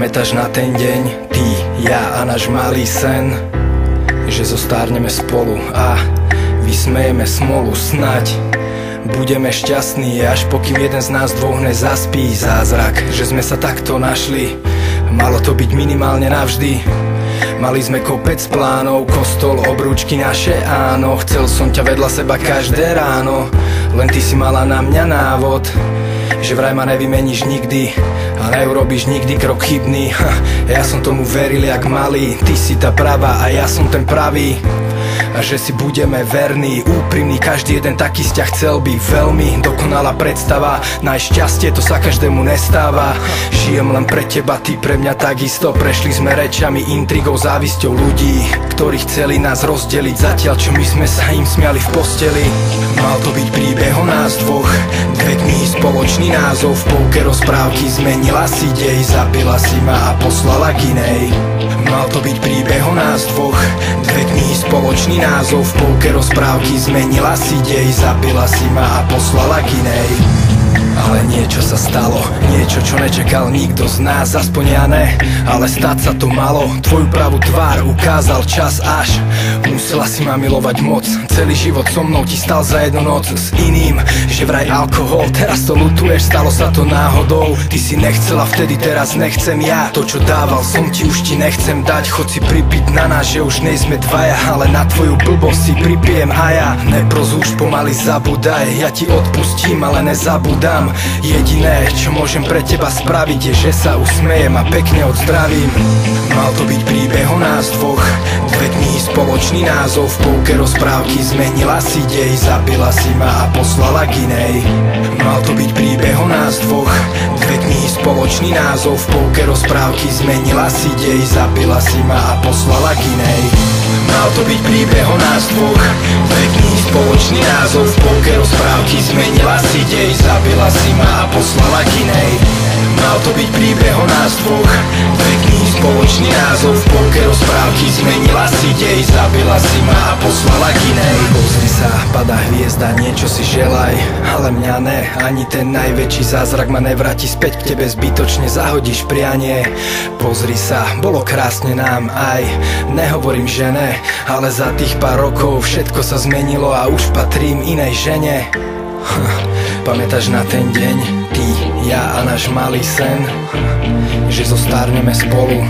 Pamätáš na ten deň, ty, ja a náš malý sen, že zostárneme spolu a vysmejeme smolu. Snaď budeme šťastní, až pokým jeden z nás dvoch nezaspí. Zázrak, že sme sa takto našli, malo to byť minimálne navždy. Mali sme kopec plánov, kostol, obrúčky naše, áno. Chcel som ťa vedľa seba každé ráno, len ty si mala na mňa návod, že vraj ma nevymeníš nikdy a neurobíš nikdy krok chybný. Ja som tomu veril jak malý, ty si tá pravá a ja som ten pravý. A že si budeme verní, úprimní, každý jeden taký z ťa chcel by veľmi. Dokonalá predstava, najšťastie to sa každému nestáva. Žijem len pre teba, ty pre mňa takisto. Prešli sme rečami, intrigou, závisťou ľudí, ktorí chceli nás rozdeliť, zatiaľ čo my sme sa im smiali v posteli. Mal to byť príbeh o nás dvoch, dve knihy, spoločný názov. V polke rozprávky zmenila si dej, zabila si ma a poslala k inej. Mal to byť príbeh o nás dvoch, dve knihy, spoločný názov. V polke rozprávky zmenila si dej, zabila si ma a poslala k inej. Ale niečo sa stalo, niečo, čo nečakal nikto z nás, aspoň ja ne, ale stať sa to malo. Tvoju pravú tvár ukázal čas až musela si ma milovať moc. Celý život so mnou ti stal za jednu noc s iným, že vraj alkohol. Teraz to ľutuješ, stalo sa to náhodou. Ty si nechcela vtedy, teraz nechcem ja. To čo dával som ti, už ti nechcem dať. Chod si pripiť na nás, že už nejsme dvaja, ale na tvoju blbosť si pripijem a ja. Nepros už pomaly zabudaj, ja ti odpustím, ale nezabudám. Jediné, čo môžem pre teba spraviť, je, že sa usmejem a pekne odzdravím. Mal to byť príbeh o nás dvoch, dve knihy, spoločný názov. V polke rozprávky zmenila si dej, zabila si ma a poslala k inej. Mal to byť príbeh o nás dvoch, dve knihy, spoločný názov. V polke rozprávky zmenila si dej, zabila si ma a poslala k inej. Mal to byť príbeh o nás dvoch, dve knihy, spoločný názov. V polke rozprávky zmenila si dej, zabila si ma a poslala k inej. Mal to byť príbeh o nás dvoch, dve knihy, spoločný názov. V polke rozprávky zmenila si dej, zabila si ma a poslala k inej. Pozri sa, padá hviezda, niečo si želaj, ale mňa ne. Ani ten najväčší zázrak ma nevráti späť k tebe, zbytočne zahodíš prianie. Pozri sa, bolo krásne nám aj, nehovorím, že ne, ale za tých pár rokov všetko sa zmenilo a už patrím inej žene. Pamätáš na ten deň, ty, ja a náš malý sen, že zostárneme spolu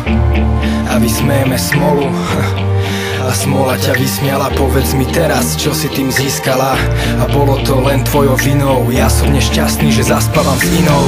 a vysmejeme smolu. A smola ťa vysmiala, povedz mi teraz, čo si tým získala. A bolo to len tvojou vinou, ja som nešťastný, že zaspávam s inou.